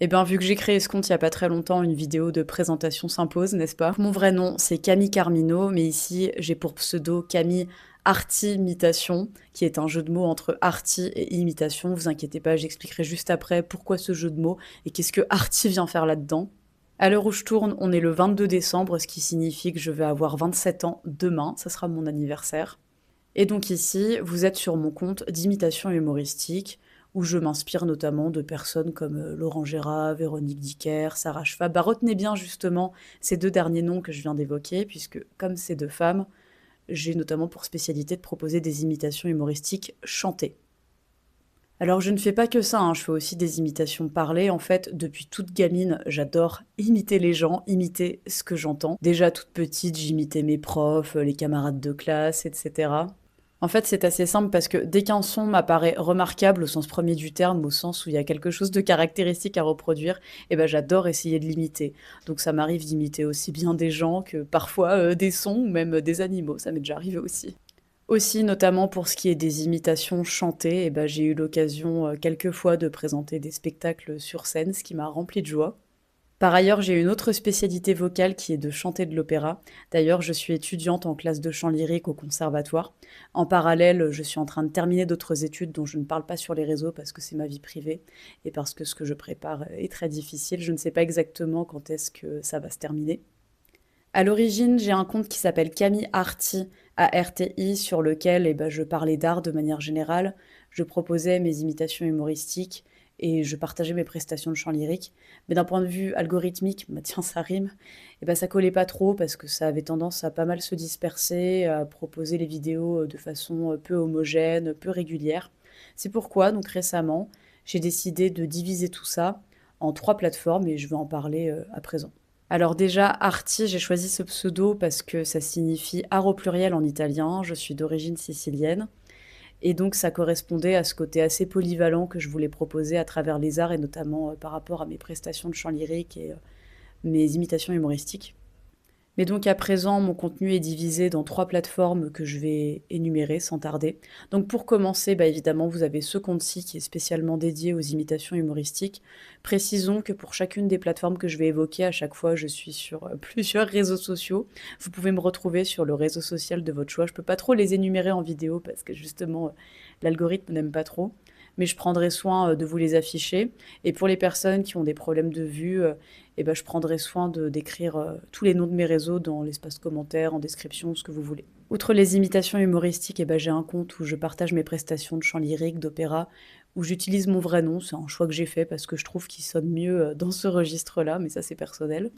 Eh bien, vu que j'ai créé ce compte il y a pas très longtemps, une vidéo de présentation s'impose, n'est-ce pas? Mon vrai nom, c'est Camille Carmino, mais ici, j'ai pour pseudo Camille Arti-Imitation, qui est un jeu de mots entre arty et imitation. Vous inquiétez pas, j'expliquerai juste après pourquoi ce jeu de mots et qu'est-ce que arty vient faire là-dedans. À l'heure où je tourne, on est le 22 décembre, ce qui signifie que je vais avoir 27 ans demain, ça sera mon anniversaire. Et donc ici, vous êtes sur mon compte d'imitation humoristique, où je m'inspire notamment de personnes comme Laurent Gérard, Véronique Dicker, Sarah Schwab. Bah, retenez bien justement ces deux derniers noms que je viens d'évoquer, puisque comme ces deux femmes, j'ai notamment pour spécialité de proposer des imitations humoristiques chantées. Alors je ne fais pas que ça, hein, je fais aussi des imitations parlées. En fait, depuis toute gamine, j'adore imiter les gens, imiter ce que j'entends. Déjà toute petite, j'imitais mes profs, les camarades de classe, etc. En fait, c'est assez simple parce que dès qu'un son m'apparaît remarquable au sens premier du terme, au sens où il y a quelque chose de caractéristique à reproduire, eh ben j'adore essayer de l'imiter. Donc ça m'arrive d'imiter aussi bien des gens que parfois des sons ou même des animaux, ça m'est déjà arrivé aussi. Aussi, notamment pour ce qui est des imitations chantées, eh ben, j'ai eu l'occasion quelques fois de présenter des spectacles sur scène, ce qui m'a rempli de joie. Par ailleurs, j'ai une autre spécialité vocale qui est de chanter de l'opéra. D'ailleurs, je suis étudiante en classe de chant lyrique au conservatoire. En parallèle, je suis en train de terminer d'autres études dont je ne parle pas sur les réseaux parce que c'est ma vie privée et parce que ce que je prépare est très difficile. Je ne sais pas exactement quand est-ce que ça va se terminer. À l'origine, j'ai un compte qui s'appelle Camille Arty, ARTI, sur lequel eh ben, je parlais d'art de manière générale, je proposais mes imitations humoristiques et je partageais mes prestations de chant lyrique. Mais d'un point de vue algorithmique, bah tiens, ça rime, et ben ça collait pas trop parce que ça avait tendance à pas mal se disperser, à proposer les vidéos de façon peu homogène, peu régulière. C'est pourquoi, donc récemment, j'ai décidé de diviser tout ça en trois plateformes et je vais en parler à présent. Alors déjà, Arti, j'ai choisi ce pseudo parce que ça signifie art au pluriel en italien, je suis d'origine sicilienne, et donc ça correspondait à ce côté assez polyvalent que je voulais proposer à travers les arts, et notamment par rapport à mes prestations de chant lyrique et mes imitations humoristiques. Mais donc à présent, mon contenu est divisé dans trois plateformes que je vais énumérer sans tarder. Donc pour commencer, bah évidemment, vous avez ce compte-ci qui est spécialement dédié aux imitations humoristiques. Précisons que pour chacune des plateformes que je vais évoquer, à chaque fois, je suis sur plusieurs réseaux sociaux. Vous pouvez me retrouver sur le réseau social de votre choix. Je peux pas trop les énumérer en vidéo parce que justement, l'algorithme n'aime pas trop. Mais je prendrai soin de vous les afficher. Et pour les personnes qui ont des problèmes de vue, eh ben, je prendrai soin de d'écrire tous les noms de mes réseaux dans l'espace commentaire, en description, ce que vous voulez. Outre les imitations humoristiques, eh ben, j'ai un compte où je partage mes prestations de chant lyrique, d'opéra, où j'utilise mon vrai nom. C'est un choix que j'ai fait parce que je trouve qu'il sonne mieux dans ce registre-là, mais ça c'est personnel.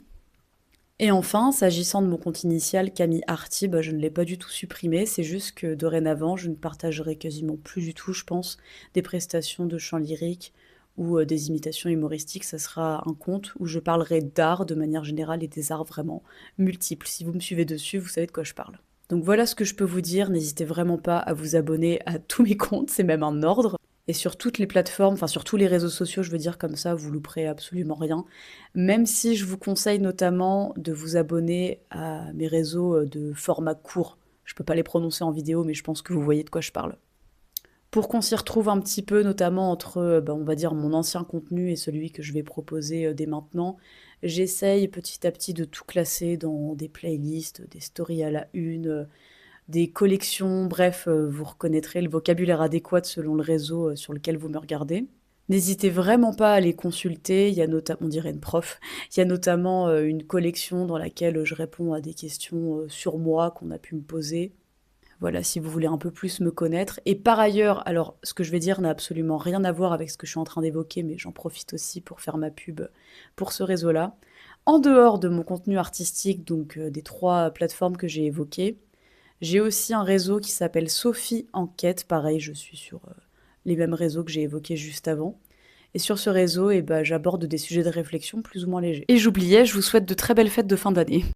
Et enfin, s'agissant de mon compte initial, Camille Arty, bah, je ne l'ai pas du tout supprimé, c'est juste que dorénavant, je ne partagerai quasiment plus du tout, je pense, des prestations de chant lyrique ou des imitations humoristiques. Ça sera un compte où je parlerai d'art de manière générale et des arts vraiment multiples. Si vous me suivez dessus, vous savez de quoi je parle. Donc voilà ce que je peux vous dire, n'hésitez vraiment pas à vous abonner à tous mes comptes, c'est même un ordre. Et sur toutes les plateformes, enfin sur tous les réseaux sociaux, je veux dire comme ça, vous louperez absolument rien. Même si je vous conseille notamment de vous abonner à mes réseaux de format court. Je peux pas les prononcer en vidéo, mais je pense que vous voyez de quoi je parle. Pour qu'on s'y retrouve un petit peu, notamment entre, on va dire, mon ancien contenu et celui que je vais proposer dès maintenant, j'essaye petit à petit de tout classer dans des playlists, des stories à la une, des collections, bref, vous reconnaîtrez le vocabulaire adéquat selon le réseau sur lequel vous me regardez. N'hésitez vraiment pas à les consulter, il y a notamment, on dirait une prof, il y a notamment une collection dans laquelle je réponds à des questions sur moi qu'on a pu me poser. Voilà, si vous voulez un peu plus me connaître. Et par ailleurs, alors ce que je vais dire n'a absolument rien à voir avec ce que je suis en train d'évoquer, mais j'en profite aussi pour faire ma pub pour ce réseau-là. En dehors de mon contenu artistique, donc des trois plateformes que j'ai évoquées, j'ai aussi un réseau qui s'appelle Sophie Enquête. Pareil, je suis sur les mêmes réseaux que j'ai évoqués juste avant. Et sur ce réseau, eh ben, j'aborde des sujets de réflexion plus ou moins légers. Et j'oubliais, je vous souhaite de très belles fêtes de fin d'année.